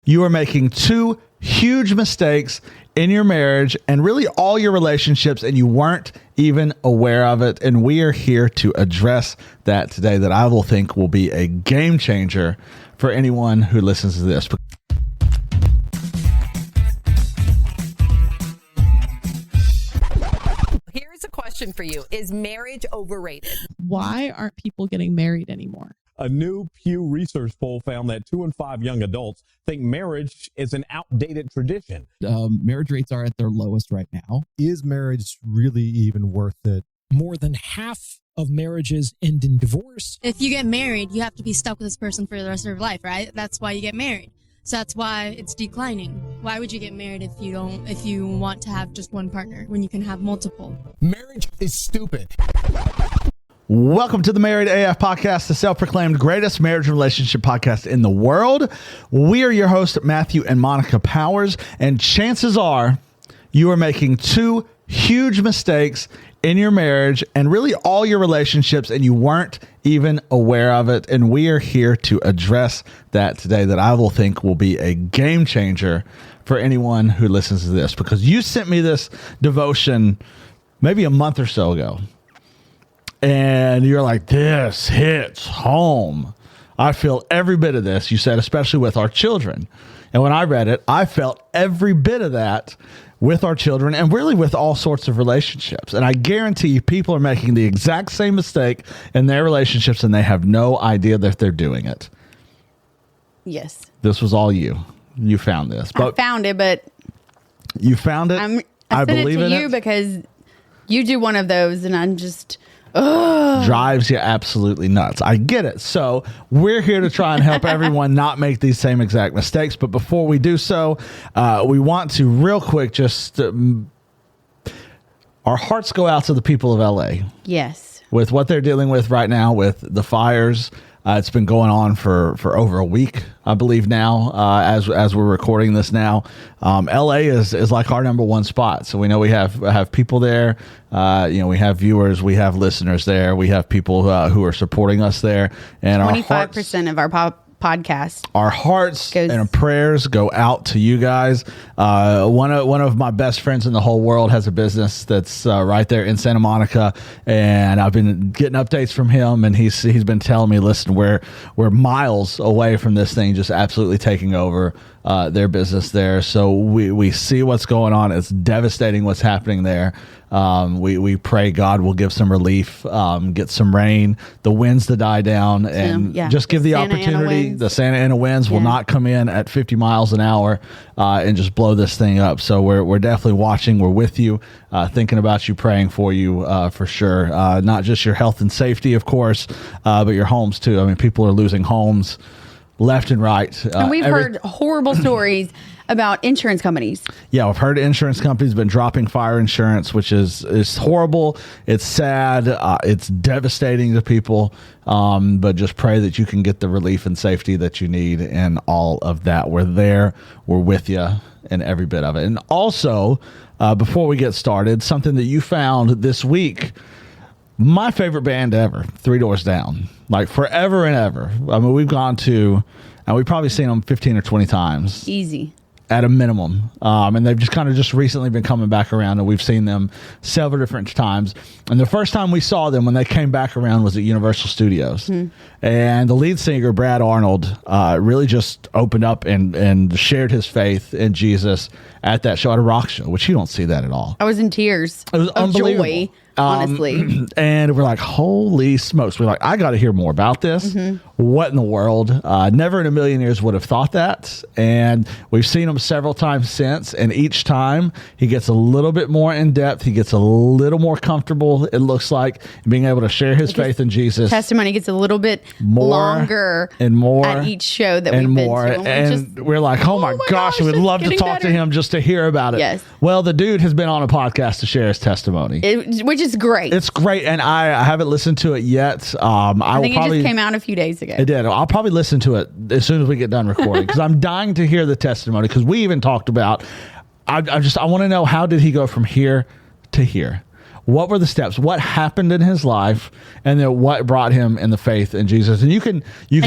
You are making two huge mistakes in your marriage and really all your relationships, and you weren't even aware of it. And we are here to address that today, that I will think will be a game changer for anyone who listens to this. Here's a question for you. Is marriage overrated? Why aren't people getting married anymore? A new Pew Research poll found that 2 in 5 young adults think marriage is an outdated tradition. Marriage rates are at their lowest right now. Is marriage really even worth it? More than half of marriages end in divorce. If you get married, you have to be stuck with this person for the rest of your life, right? That's why you get married. So that's why it's declining. Why would you get married if you want to have just one partner when you can have multiple? Marriage is stupid. Welcome to the Married AF Podcast, the self-proclaimed greatest marriage and relationship podcast in the world. We are your hosts, Matthew and Monica Powers, and chances are you are making two huge mistakes in your marriage and really all your relationships, and you weren't even aware of it. And we are here to address that today, that I will think will be a game changer for anyone who listens to this, because you sent me this devotion maybe a month or so ago. And you're like, this hits home. I feel every bit of this, you said, especially with our children. And when I read it, I felt every bit of that with our children and really with all sorts of relationships. And I guarantee you, people are making the exact same mistake in their relationships and they have no idea that they're doing it. Yes. This was all you. You found this. I found it, but... You found it? I sent it to you because you do one of those and I'm just... drives you absolutely nuts. I get it. So we're here to try and help everyone not make these same exact mistakes. But before we do so, we want to real quick just our hearts go out to the people of LA. Yes. With what they're dealing with right now with the fires. It's been going on for over a week, I believe now, as we're recording this now. LA is like our number one spot. So we know we have people there. We have viewers, we have listeners there. We have people who are supporting us there. And 25% of our podcast. Our hearts and our prayers go out to you guys. One of my best friends in the whole world has a business that's right there in Santa Monica, and I've been getting updates from him, and he's been telling me, listen, we're miles away from this thing just absolutely taking over their business there. So we see what's going on. It's devastating what's happening there. We pray God will give some relief, get some rain, the winds to die down, and just give the opportunity. The Santa Ana winds will not come in at 50 miles an hour and just blow this thing up. So we're definitely watching. We're with you, thinking about you, praying for you for sure. Not just your health and safety, of course, but your homes too. I mean, people are losing homes left and right. And we've heard horrible stories about insurance companies. Yeah, we've heard insurance companies been dropping fire insurance, which is horrible. It's sad. It's devastating to people. But just pray that you can get the relief and safety that you need and all of that. We're there. We're with you in every bit of it. And also, before we get started, something that you found this week, my favorite band ever, 3 Doors Down. Like forever and ever. I mean, we've gone to, and we've probably seen them 15 or 20 times. Easy. At a minimum. And they've just recently been coming back around, and we've seen them several different times. And the first time we saw them when they came back around was at Universal Studios. Mm-hmm. And the lead singer, Brad Arnold, really just opened up and shared his faith in Jesus at that show, at a rock show, which you don't see that at all. I was in tears. It was unbelievable. Joy. Honestly. And we're like, holy smokes. We're like, I got to hear more about this. Mm-hmm. What in the world? Never in a million years would have thought that. And we've seen him several times since. And each time he gets a little bit more in depth. He gets a little more comfortable, it looks like, being able to share his faith in Jesus. Testimony gets a little bit longer and more at each show that we've been to. And we're like, oh my gosh, we'd love to talk to him just to hear about it. Yes. Well, the dude has been on a podcast to share his testimony. Which is great. It's great, and I haven't listened to it yet. I think it just came out a few days ago. It did. I'll probably listen to it as soon as we get done recording, because I'm dying to hear the testimony, because we even talked about, I want to know, how did he go from here to here? What were the steps? What happened in his life, and then what brought him in the faith in Jesus? And you can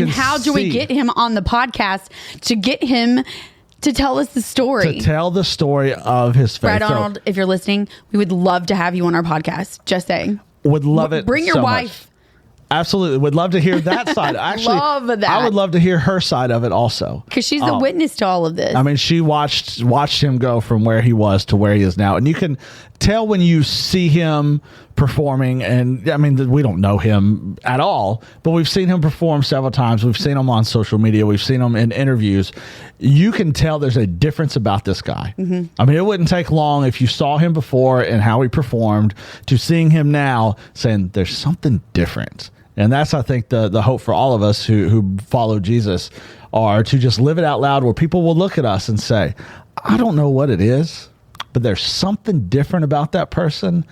how do we get him on the podcast to get him to tell us the story. To tell the story of his faith. Brad Arnold, if you're listening, we would love to have you on our podcast. Just saying. Would love it. Bring your so wife. Much. Absolutely. Would love to hear that side. Actually, love that. I would love to hear her side of it also. Because she's the witness to all of this. I mean, she watched him go from where he was to where he is now. And you can tell when you see him performing, and I mean, we don't know him at all, but we've seen him perform several times. We've seen him on social media. We've seen him in interviews. You can tell there's a difference about this guy. Mm-hmm. I mean, it wouldn't take long if you saw him before and how he performed to seeing him now saying there's something different. And that's, I think, the hope for all of us who follow Jesus, are to just live it out loud where people will look at us and say, I don't know what it is, but there's something different about that person.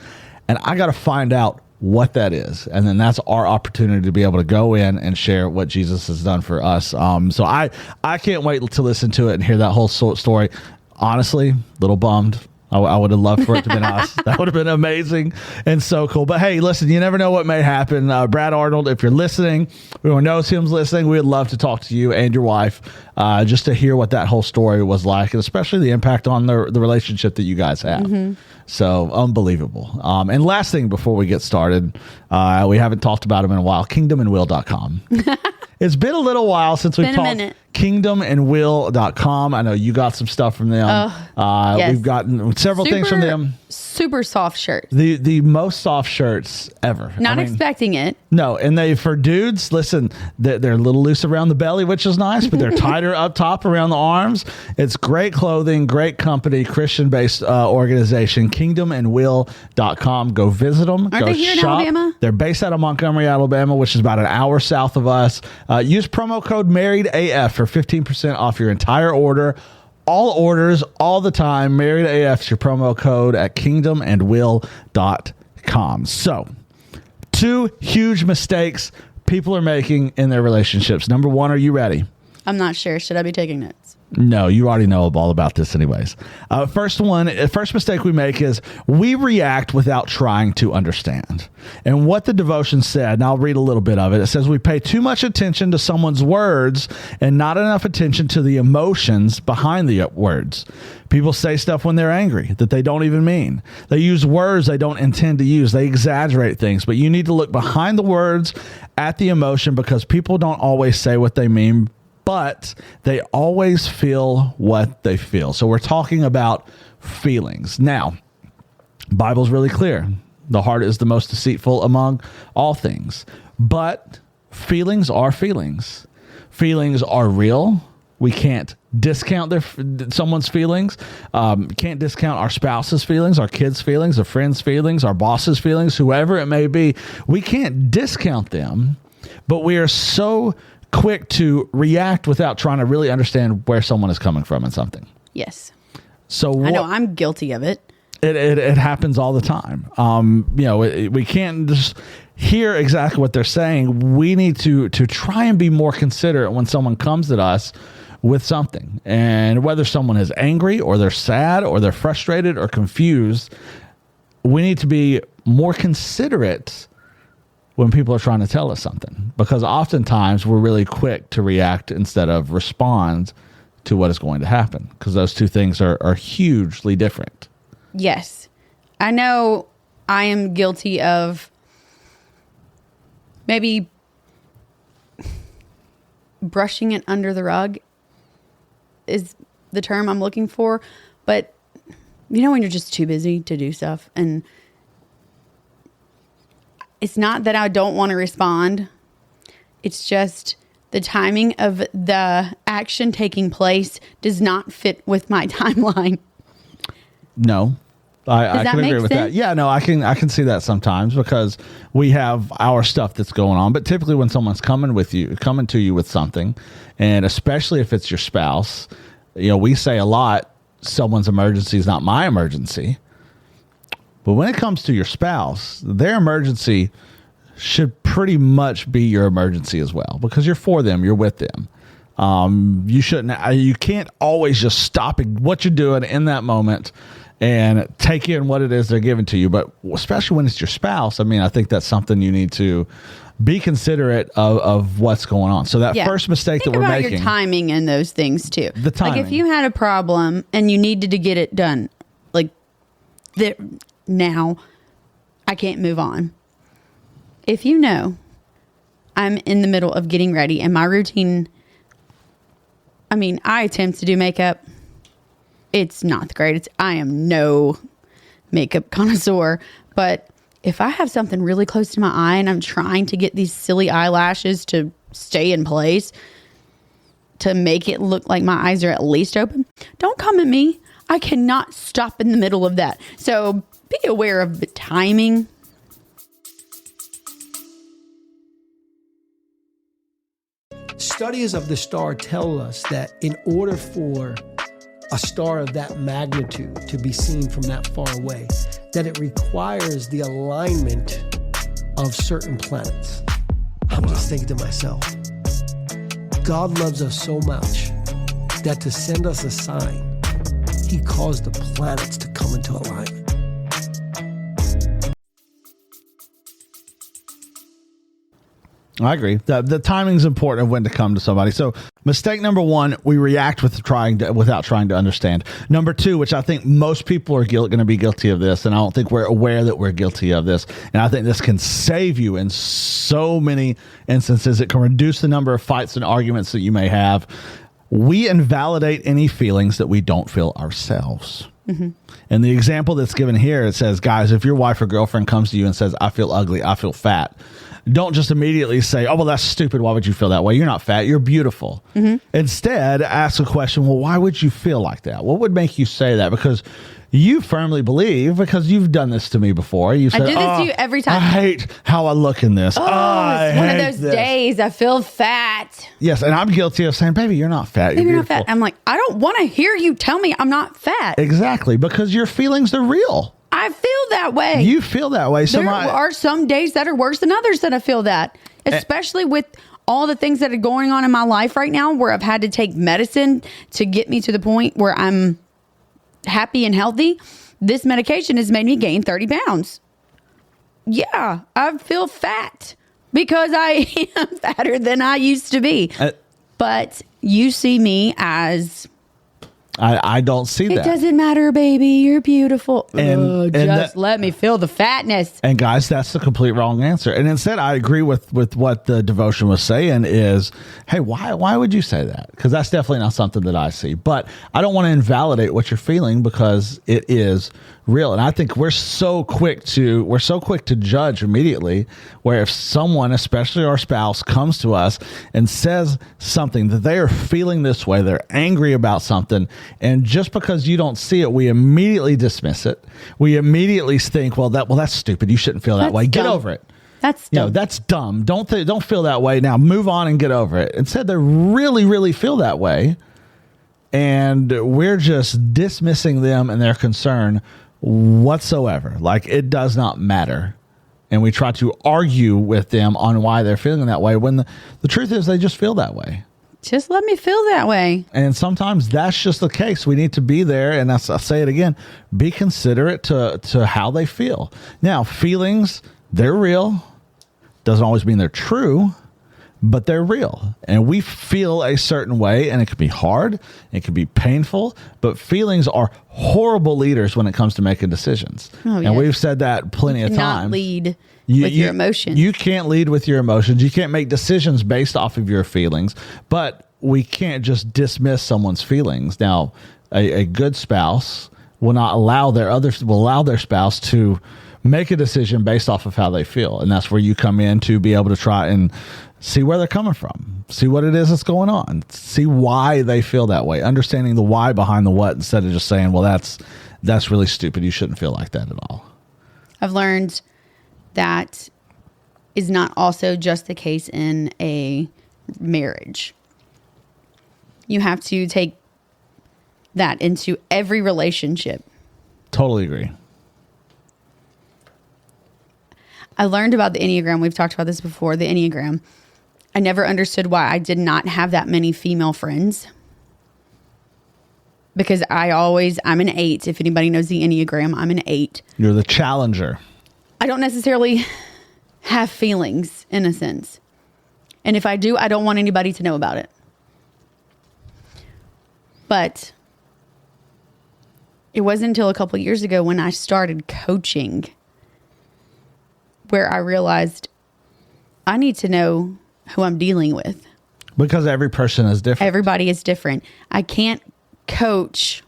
And I got to find out what that is. And then that's our opportunity to be able to go in and share what Jesus has done for us. So I can't wait to listen to it and hear that whole story. Honestly, a little bummed. I would have loved for it to have been us. That would have been amazing and so cool. But hey, listen, you never know what may happen. Brad Arnold, if you're listening, everyone knows him's listening. We'd love to talk to you and your wife just to hear what that whole story was like, and especially the impact on the relationship that you guys have. Mm-hmm. So unbelievable. And last thing before we get started, we haven't talked about him in a while, kingdomandwill.com. It's been a little while since we've talked. Kingdomandwill.com. I know you got some stuff from them. Yes. We've gotten several things from them. Super soft shirts. The most soft shirts ever. Not expecting it. No, and for dudes, listen, they're a little loose around the belly, which is nice, but they're tighter up top around the arms. It's great clothing, great company, Christian-based organization, kingdomandwill.com. Go visit them. Aren't they here in Alabama? They're based out of Montgomery, Alabama, which is about an hour south of us. Use promo code MARRIEDAF for 15% off your entire order. All orders, all the time. Married AF is your promo code at kingdomandwill.com. So, 2 huge mistakes people are making in their relationships. Number 1, are you ready? I'm not sure. Should I be taking notes? No, you already know all about this anyways. First mistake we make is we react without trying to understand. And what the devotion said, and I'll read a little bit of it. It says, we pay too much attention to someone's words and not enough attention to the emotions behind the words. People say stuff when they're angry that they don't even mean. They use words they don't intend to use. They exaggerate things, but you need to look behind the words at the emotion, because people don't always say what they mean, but they always feel what they feel. So we're talking about feelings. Now, Bible's really clear. The heart is the most deceitful among all things. But feelings are feelings. Feelings are real. We can't discount someone's feelings. Can't discount our spouse's feelings, our kids' feelings, our friends' feelings, our boss's feelings, whoever it may be. We can't discount them, but we are so quick to react without trying to really understand where someone is coming from in something. Yes. So I know I'm guilty of it. It happens all the time. We can't just hear exactly what they're saying. We need to try and be more considerate when someone comes at us with something. And whether someone is angry or they're sad or they're frustrated or confused, we need to be more considerate when people are trying to tell us something, because oftentimes we're really quick to react instead of respond to what is going to happen, because those two things are hugely different. Yes. I know I am guilty of maybe brushing it under the rug is the term I'm looking for. But you know when you're just too busy to do stuff, and it's not that I don't want to respond. It's just the timing of the action taking place does not fit with my timeline. No, I can agree with that. Yeah, no, I can see that sometimes, because we have our stuff that's going on. But typically when someone's coming to you with something, and especially if it's your spouse, we say a lot, someone's emergency is not my emergency. But when it comes to your spouse, their emergency should pretty much be your emergency as well, because you're for them, you're with them. You can't always just stop what you're doing in that moment and take in what it is they're giving to you. But especially when it's your spouse, I mean, I think that's something you need to be considerate of what's going on. So that first mistake Think that we're about making, your timing and those things too. The timing. Like if you had a problem and you needed to get it done, like now, I can't move on. If you know I'm in the middle of getting ready and my routine, I mean, I attempt to do makeup. It's not the greatest. I am no makeup connoisseur, but if I have something really close to my eye and I'm trying to get these silly eyelashes to stay in place to make it look like my eyes are at least open, don't come at me. I cannot stop in the middle of that. So be aware of the timing. Studies of the star tell us that in order for a star of that magnitude to be seen from that far away, that it requires the alignment of certain planets. I'm just thinking to myself, God loves us so much that to send us a sign, he caused the planets to come into alignment. I agree. The timing is important of when to come to somebody. So mistake number one, we react without trying to understand. Number two, which I think most people are going to be guilty of this, and I don't think we're aware that we're guilty of this. And I think this can save you in so many instances. It can reduce the number of fights and arguments that you may have. We invalidate any feelings that we don't feel ourselves. Mm-hmm. And the example that's given here, it says, guys, if your wife or girlfriend comes to you and says, I feel ugly, I feel fat, don't just immediately say, oh, well, that's stupid. Why would you feel that way? You're not fat. You're beautiful. Mm-hmm. Instead, ask a question. Well, why would you feel like that? What would make you say that? Because you firmly believe, because you've done this to me before. You said, I do this to you every time. I hate how I look in this. It's one of those days I feel fat. Yes, and I'm guilty of saying, baby, you're not fat. You're not fat. I'm like, I don't want to hear you tell me I'm not fat. Exactly, because your feelings are real. I feel that way. You feel that way. There are some days that are worse than others that I feel that, especially with all the things that are going on in my life right now, where I've had to take medicine to get me to the point where I'm happy and healthy. This medication has made me gain 30 pounds. Yeah, I feel fat because I am fatter than I used to be. But you see me as... I don't see that. It doesn't matter, baby. You're beautiful. And Let me feel the fatness. And guys, that's the complete wrong answer. And instead, I agree with what the devotion was saying is, hey, why would you say that? Because that's definitely not something that I see. But I don't want to invalidate what you're feeling because it is real. And I think we're so quick to judge immediately, where if someone, especially our spouse, comes to us and says something that they are feeling this way, they're angry about something, and just because you don't see it, we immediately dismiss it. We immediately think, well, that's stupid. You shouldn't feel that way. Get over it. That's dumb. That's dumb. Don't feel that way. Now move on and get over it. Instead, they really, really feel that way, and we're just dismissing them and their concern whatsoever. Like it does not matter. And we try to argue with them on why they're feeling that way when the truth is they just feel that way. Just let me feel that way. And sometimes that's just the case. We need to be there. And I'll say it again, be considerate to how they feel. Now, feelings, they're real. Doesn't always mean they're true, but they're real. And we feel a certain way, and it can be hard. It can be painful, but feelings are horrible leaders when it comes to making decisions. Oh, and we've said that plenty of times. Not lead with your emotions. You can't lead with your emotions. You can't make decisions based off of your feelings, but we can't just dismiss someone's feelings. Now, a good spouse will not allow their spouse to make a decision based off of how they feel. And that's where you come in to be able to try and see where they're coming from, see what it is that's going on, see why they feel that way, understanding the why behind the what, instead of just saying, well, that's really stupid. You shouldn't feel like that at all. I've learned that is not also just the case in a marriage. You have to take that into every relationship. Totally agree. I learned about the Enneagram. We've talked about this before, the Enneagram. I never understood why I did not have that many female friends. because I'm an 8. If anybody knows the Enneagram, I'm an 8. You're the challenger. I don't necessarily have feelings in a sense. And if I do, I don't want anybody to know about it. But it wasn't until a couple of years ago when I started coaching where I realized I need to know who I'm dealing with. Because every person is different. Everybody is different. I can't coach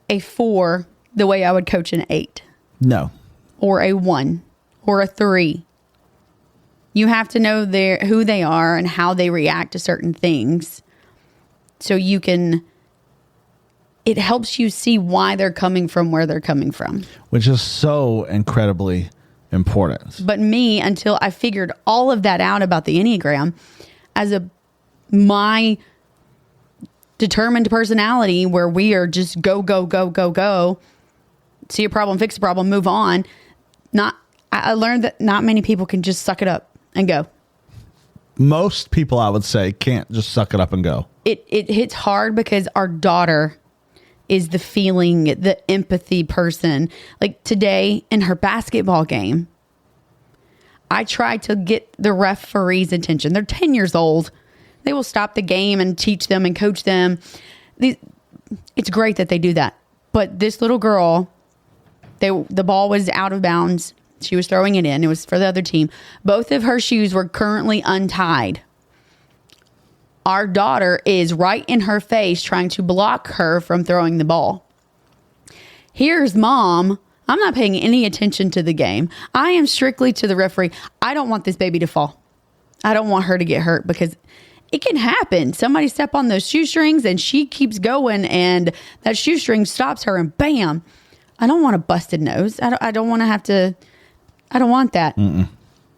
a 4 the way I would coach an 8. No. Or a 1 or a 3. You have to know who they are and how they react to certain things. So it helps you see why they're coming from where they're coming from. Which is so incredibly important. But me, until I figured all of that out about the Enneagram, my determined personality where we are just go, go, go, go, go, see a problem, fix a problem, move on. I learned that not many people can just suck it up and go. Most people, I would say, can't just suck it up and go. It hits hard because our daughter is the feeling, the empathy person. Like today in her basketball game, I tried to get the referee's attention. They're 10 years old. They will stop the game and teach them and coach them. It's great that they do that. But this little girl, the ball was out of bounds. She was throwing it in. It was for the other team. Both of her shoes were currently untied. Our daughter is right in her face trying to block her from throwing the ball. Here's mom. I'm not paying any attention to the game. I am strictly to the referee. I don't want this baby to fall. I don't want her to get hurt because it can happen. Somebody step on those shoestrings and she keeps going and that shoestring stops her and bam. I don't want a busted nose. I don't want to have to. I don't want that. Mm-mm.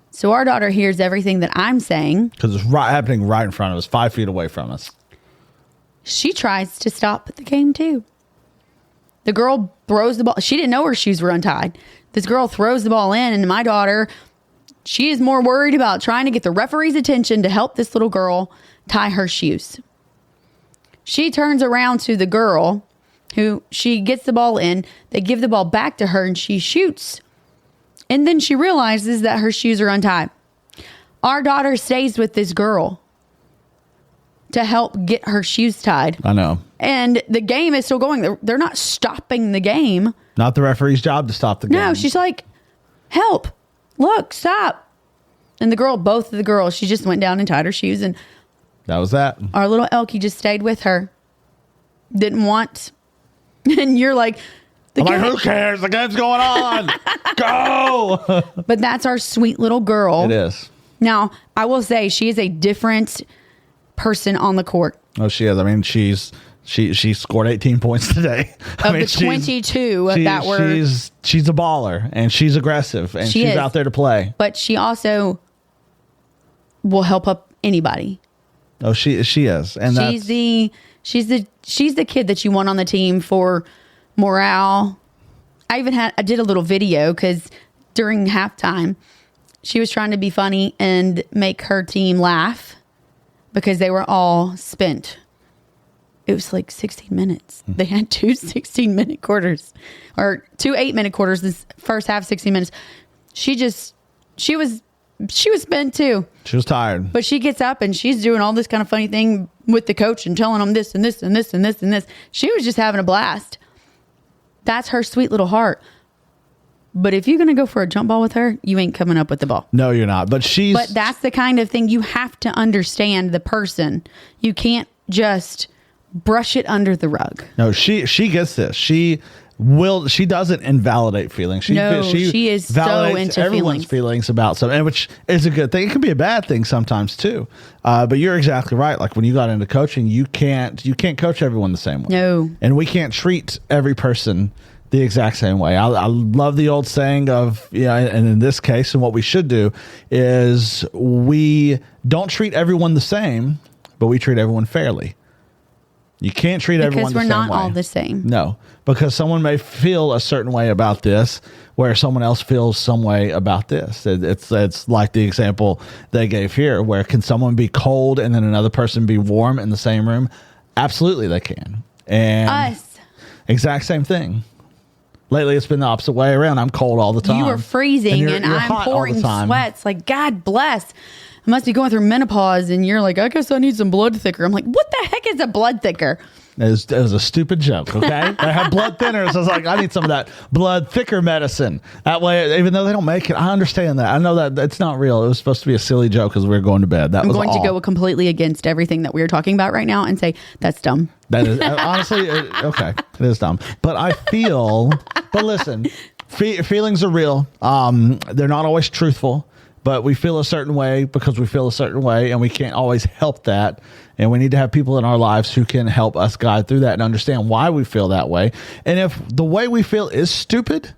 So our daughter hears everything that I'm saying. Because it's happening right in front of us, 5 feet away from us. She tries to stop the game too. The girl throws the ball. She didn't know her shoes were untied. This girl throws the ball in, and my daughter, she is more worried about trying to get the referee's attention to help this little girl tie her shoes. She turns around to the girl who she gets the ball in. They give the ball back to her, and she shoots. And then she realizes that her shoes are untied. Our daughter stays with this girl to help get her shoes tied. I know. And the game is still going. They're not stopping the game. Not the referee's job to stop the game. No, she's like, help. Look, stop. And both of the girls, she just went down and tied her shoes. And that was that. Our little Elke just stayed with her. Didn't want. And you're like, I'm like, who cares? The game's going on. Go. But that's our sweet little girl. It is. Now, I will say she is a different person on the court. Oh, she is. I mean, she scored 18 points today. Of the 22 that were... She's a baller, and she's aggressive, and she's out there to play. But she also will help up anybody. Oh, she is. And she's the kid that you want on the team for morale. I did a little video because during halftime, she was trying to be funny and make her team laugh because they were all spent. It was like 16 minutes. They had 2 16-minute quarters or 2 8-minute quarters. This first half, 16 minutes. She was spent too. She was tired. But she gets up and she's doing all this kind of funny thing with the coach and telling them this and this and this and this and this. She was just having a blast. That's her sweet little heart. But if you're going to go for a jump ball with her, you ain't coming up with the ball. No, you're not. But that's the kind of thing you have to understand the person. You can't just brush it under the rug. No, she gets this. She doesn't invalidate feelings. She is so into everyone's feelings about something, which is a good thing. It can be a bad thing sometimes too. But you're exactly right. Like when you got into coaching, you can't coach everyone the same way. No. And we can't treat every person the exact same way. I love the old saying of, and in this case, and what we should do is we don't treat everyone the same, but we treat everyone fairly. You can't treat everyone the same way. Because we're not all the same. No, because someone may feel a certain way about this, where someone else feels some way about this. It's like the example they gave here, where can someone be cold and then another person be warm in the same room? Absolutely, they can. And Us. exact same thing. Lately, it's been the opposite way around. I'm cold all the time. You are freezing you're and hot I'm all the pouring time. sweats. Like, God bless. I must be going through menopause. And you're like, I guess I need some blood thicker. I'm like, what the heck is a blood thicker? It was a stupid joke, okay? I have blood thinners. I was like, I need some of that blood thicker medicine. That way, even though they don't make it, I understand that. I know that it's not real. It was supposed to be a silly joke as we were going to bed. I'm going to go completely against everything that we are talking about right now and say, that's dumb. That is, honestly, okay, it is dumb. But I feel, but listen, feelings are real. They're not always truthful. But we feel a certain way because we feel a certain way, and we can't always help that. And we need to have people in our lives who can help us guide through that and understand why we feel that way. And if the way we feel is stupid,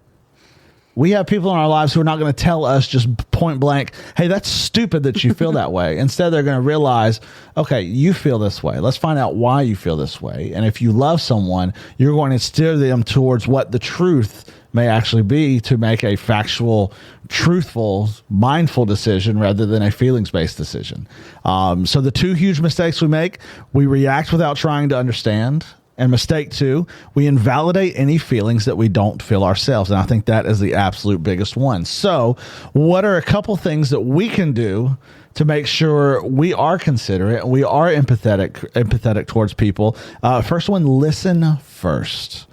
we have people in our lives who are not going to tell us just point blank, hey, that's stupid that you feel that way. Instead, they're going to realize, okay, you feel this way. Let's find out why you feel this way. And if you love someone, you're going to steer them towards what the truth may actually be to make a factual, truthful, mindful decision rather than a feelings-based decision. So the two huge mistakes we make, we react without trying to understand. And mistake 2, we invalidate any feelings that we don't feel ourselves. And I think that is the absolute biggest one. So what are a couple things that we can do to make sure we are considerate and we are empathetic towards people? First one, listen first.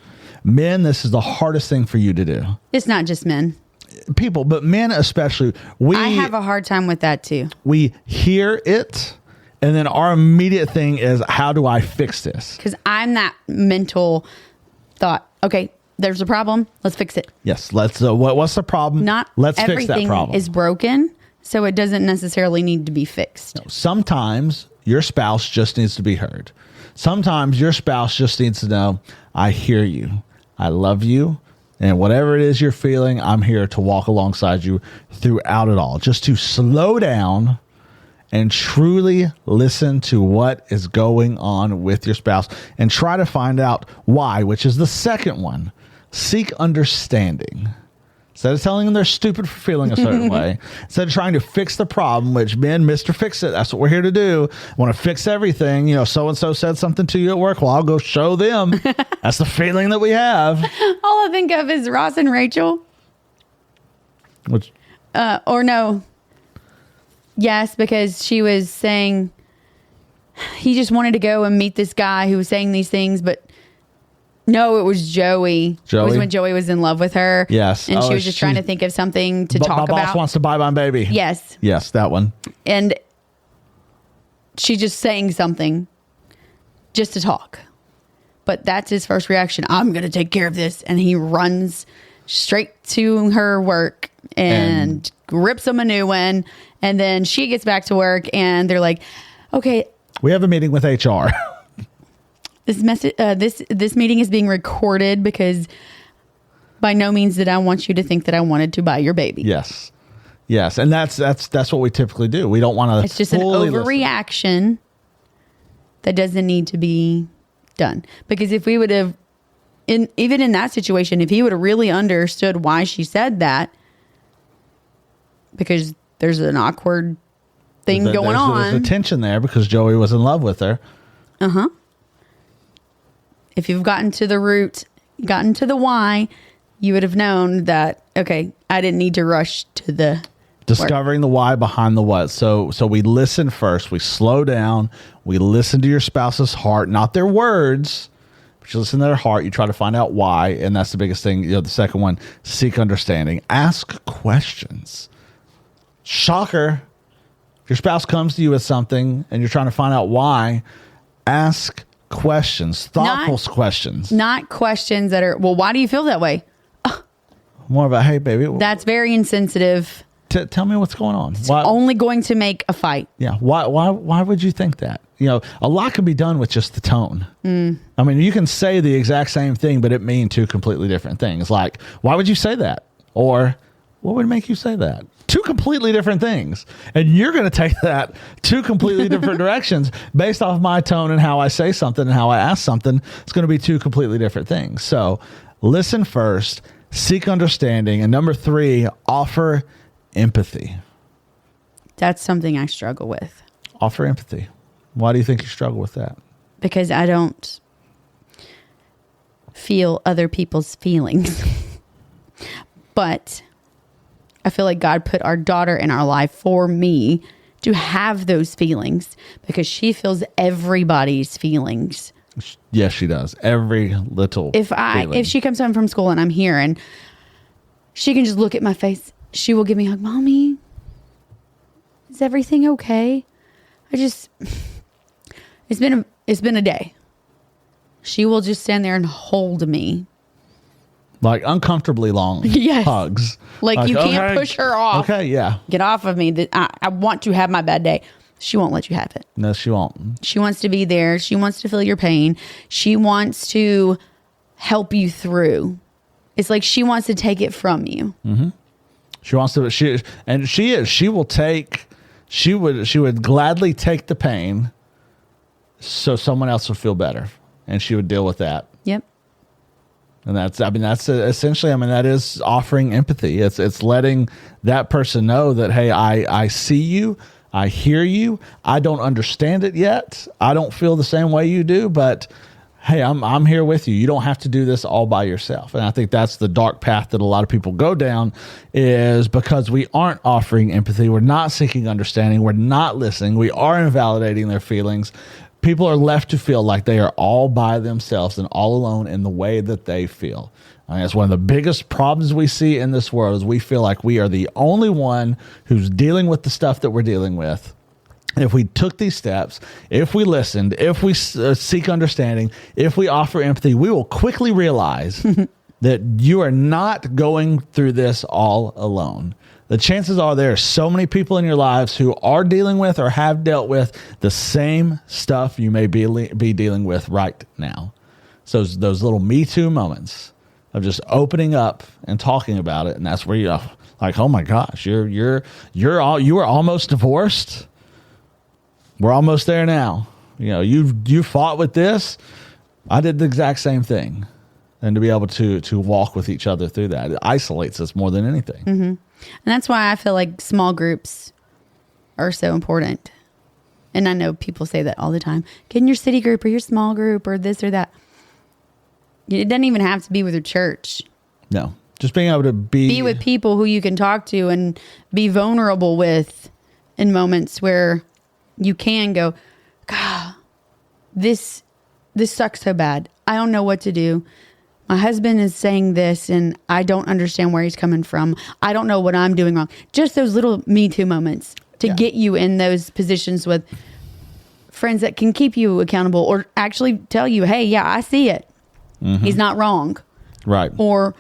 Men, this is the hardest thing for you to do. It's not just men. People, but men especially. I have a hard time with that too. We hear it, and then our immediate thing is, how do I fix this? Because I'm that mental thought, okay, there's a problem, let's fix it. Yes, let's. What's the problem? Let's fix that problem. Everything is broken, so it doesn't necessarily need to be fixed. No, sometimes your spouse just needs to be heard. Sometimes your spouse just needs to know, I hear you. I love you. And whatever it is you're feeling, I'm here to walk alongside you throughout it all. Just to slow down and truly listen to what is going on with your spouse and try to find out why, which is the second one. Seek understanding. Instead of telling them they're stupid for feeling a certain way, instead of trying to fix the problem, which men, Mr. Fix It, that's what we're here to do. I want to fix everything. You know, so-and-so said something to you at work. Well, I'll go show them. That's the feeling that we have. All I think of is Ross and Rachel. Which, or no. Yes, because she was saying he just wanted to go and meet this guy who was saying these things, but no, it was Joey. It was when Joey was in love with her. Yes. And she was just trying to think of something to talk about. My boss wants to buy my baby. Yes. Yes, that one. And she's just saying something just to talk. But that's his first reaction. I'm going to take care of this. And he runs straight to her work and rips him a new one. And then she gets back to work and they're like, okay. We have a meeting with HR. This meeting is being recorded because by no means did I want you to think that I wanted to buy your baby. Yes. Yes. And that's what we typically do. We don't want to. It's just an overreaction that doesn't need to be done. Because if we would have, even in that situation, if he would have really understood why she said that, because there's an awkward thing going on. There's a tension there because Joey was in love with her. Uh-huh. If you've gotten to the root, gotten to the why, you would have known that, okay, I didn't need to rush to the discovering the why behind the what. So we listen first. We slow down. We listen to your spouse's heart, not their words, but you listen to their heart. You try to find out why. And that's the biggest thing. You know, the second one, seek understanding. Ask questions. Shocker. If your spouse comes to you with something and you're trying to find out why, ask questions, thoughtful questions. Not questions that are, well, why do you feel that way? More about, hey, baby. That's very insensitive. Tell me what's going on. It's only going to make a fight. Yeah. Why would you think that? You know, a lot can be done with just the tone. I mean, you can say the exact same thing, but it mean two completely different things. Like, why would you say that? Or what would make you say that? Two completely different things. And you're going to take that two completely different directions based off my tone and how I say something and how I ask something. It's going to be two completely different things. So listen first, seek understanding. And number 3, offer empathy. That's something I struggle with. Offer empathy. Why do you think you struggle with that? because I don't feel other people's feelings. But I feel like God put our daughter in our life for me to have those feelings because she feels everybody's feelings. Yes, she does. Every little feeling. If she comes home from school and I'm here and she can just look at my face, she will give me a hug. Mommy, is everything okay? It's been a day. She will just stand there and hold me. Like uncomfortably long Yes. hugs. Like you can't push her off. Okay, yeah. Get off of me. I want to have my bad day. She won't let you have it. No, she won't. She wants to be there. She wants to feel your pain. She wants to help you through. It's like she wants to take it from you. Mm-hmm. She wants to. She will take. She would gladly take the pain, so someone else would feel better, and she would deal with that. Yep. And that's essentially, that is offering empathy. It's letting that person know that, hey, I see you, I hear you, I don't understand it yet, I don't feel the same way you do, but hey, I'm here with you. You don't have to do this all by yourself. And I think that's the dark path that a lot of people go down, is because we aren't offering empathy, we're not seeking understanding, we're not listening, we are invalidating their feelings. People are left to feel like they are all by themselves and all alone in the way that they feel. It's one of the biggest problems we see in this world is we feel like we are the only one who's dealing with the stuff that we're dealing with. If we took these steps, if we listened, if we seek understanding, if we offer empathy, we will quickly realize that you are not going through this all alone. The chances are there are so many people in your lives who are dealing with or have dealt with the same stuff you may be dealing with right now. So those little Me Too moments of just opening up and talking about it, and that's where you're like, oh my gosh, you are almost divorced. We're almost there now. You fought with this. I did the exact same thing, and to be able to walk with each other through that, it isolates us more than anything. Mm-hmm. And that's why I feel like small groups are so important. And I know people say that all the time. Get in your city group or your small group or this or that. It doesn't even have to be with your church. No. Just being able to be with people who you can talk to and be vulnerable with in moments where you can go, God, this sucks so bad. I don't know what to do. My husband is saying this and I don't understand where he's coming from. I don't know what I'm doing wrong. Just those little Me Too moments to get you in those positions with friends that can keep you accountable or actually tell you, hey, yeah, I see it. Mm-hmm. He's not wrong. Right. Or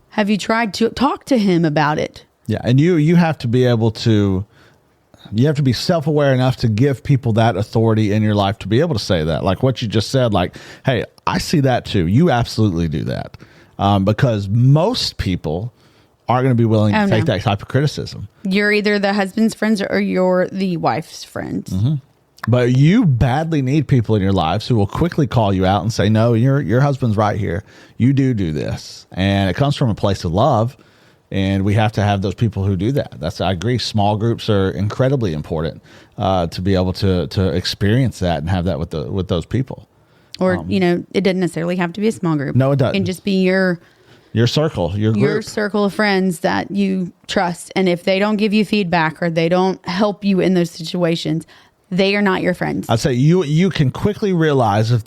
have you tried to talk to him about it? Yeah. And you have to be able to, you have to be self-aware enough to give people that authority in your life to be able to say that. Like what you just said, like, hey, I see that too. You absolutely do that. Because most people aren't going to be willing to take that type of criticism. You're either the husband's friends or you're the wife's friends. Mm-hmm. But you badly need people in your lives who will quickly call you out and say, no, your husband's right here. You do this. And it comes from a place of love. And we have to have those people who do that. I agree. Small groups are incredibly important to be able to experience that and have that with those people. Or, it doesn't necessarily have to be a small group. No, it doesn't. It can just be your circle, your group. Your circle of friends that you trust. And if they don't give you feedback or they don't help you in those situations, they are not your friends. I'd say you can quickly realize if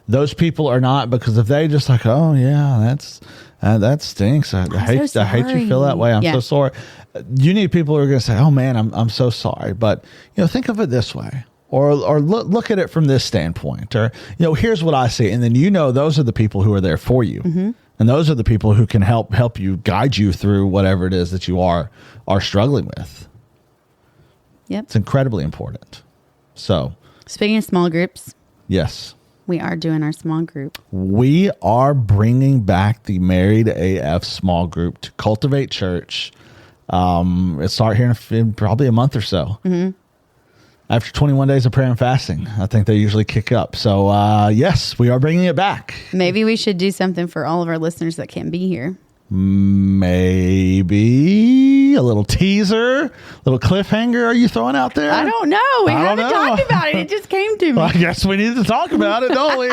those people are not, because if they just like, oh yeah, that stinks. I hate you feel that way. I'm so sorry. You need people who are going to say, oh man, I'm so sorry. But think of it this way, or look at it from this standpoint, or here's what I see, and then those are the people who are there for you, mm-hmm. and those are the people who can help you, guide you through whatever it is that you are struggling with. Yep, it's incredibly important. So, speaking of small groups, yes. We are doing our small group. We are bringing back the Married AF small group to Cultivate Church. It'll start here in probably a month or so. Mm-hmm. After 21 days of prayer and fasting, I think they usually kick up. So, yes, we are bringing it back. Maybe we should do something for all of our listeners that can't be here. Maybe. maybe a little teaser, a little cliffhanger are you throwing out there? I don't know. We I don't haven't know. talked about it. It just came to me. Well, I guess we need to talk about it, don't we?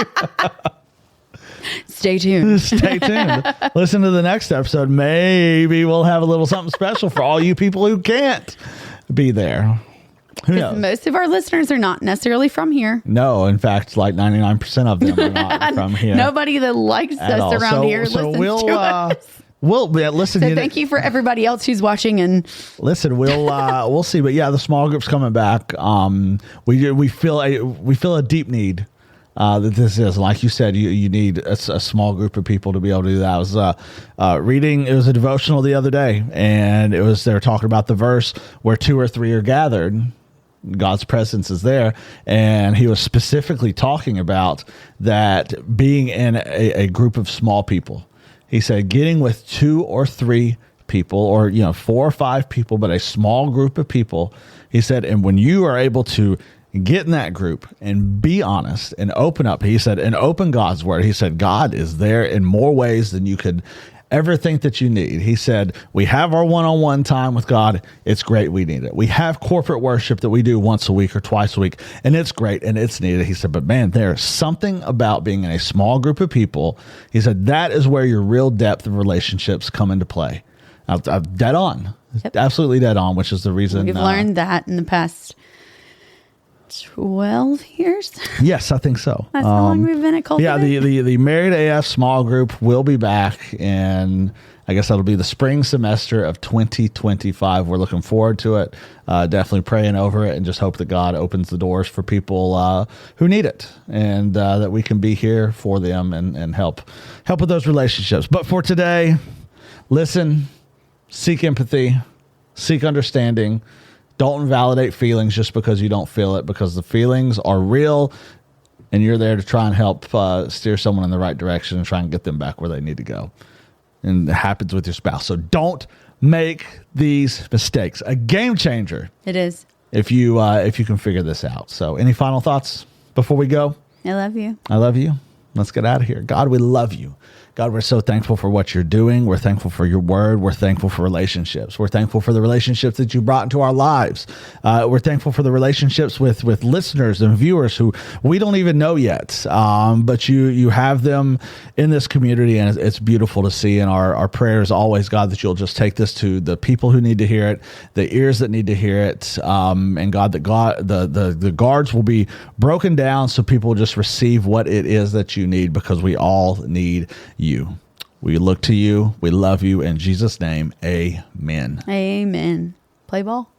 Stay tuned. Stay tuned. Listen to the next episode. Maybe we'll have a little something special for all you people who can't be there. Who knows? Most of our listeners are not necessarily from here. No, in fact, like 99% of them are not from here. Nobody that likes at us all. around here listens to us. Listen. So thank you for everybody else who's watching and listen. We'll see. But yeah, the small group's coming back. We feel a deep need. That this is, like you said, you need a small group of people to be able to do that. I was reading, it was a devotional the other day, and they were talking about the verse where 2 or 3 are gathered. God's presence is there, and he was specifically talking about that being in a group of small people. He said getting with 2 or 3 people, or 4 or 5 people, but a small group of people. He said, and when you are able to get in that group and be honest and open up, he said, and open God's word. He said, God is there in more ways than you could ever think that you need. He said, we have our one-on-one time with God. It's great. We need it. We have corporate worship that we do once a week or twice a week, and it's great and it's needed. He said, but man, there's something about being in a small group of people. He said, that is where your real depth of relationships come into play. Dead on. Yep. Absolutely dead on, which is the reason. We've learned that in the past 12 years. Yes, I think so. That's how long we've been at Cultivate. Yeah, the Married AF small group will be back, and I guess that'll be the spring semester of 2025. We're looking forward to it. Definitely praying over it, and just hope that God opens the doors for people who need it, and that we can be here for them and help with those relationships. But for today, listen, seek empathy, seek understanding. Don't invalidate feelings just because you don't feel it, because the feelings are real, and you're there to try and help steer someone in the right direction and try and get them back where they need to go. And it happens with your spouse. So don't make these mistakes. A game changer. It is. If you can figure this out. So any final thoughts before we go? I love you. I love you. Let's get out of here. God, we love you. God, we're so thankful for what you're doing. We're thankful for your word. We're thankful for relationships. We're thankful for the relationships that you brought into our lives. We're thankful for the relationships with listeners and viewers who we don't even know yet. But you have them in this community, and it's beautiful to see. And our prayer is always, God, that you'll just take this to the people who need to hear it, the ears that need to hear it. And God, that the guards will be broken down so people will just receive what it is that you need, because we all need you. We look to you. We love you. In Jesus' name, amen. Amen. Play ball.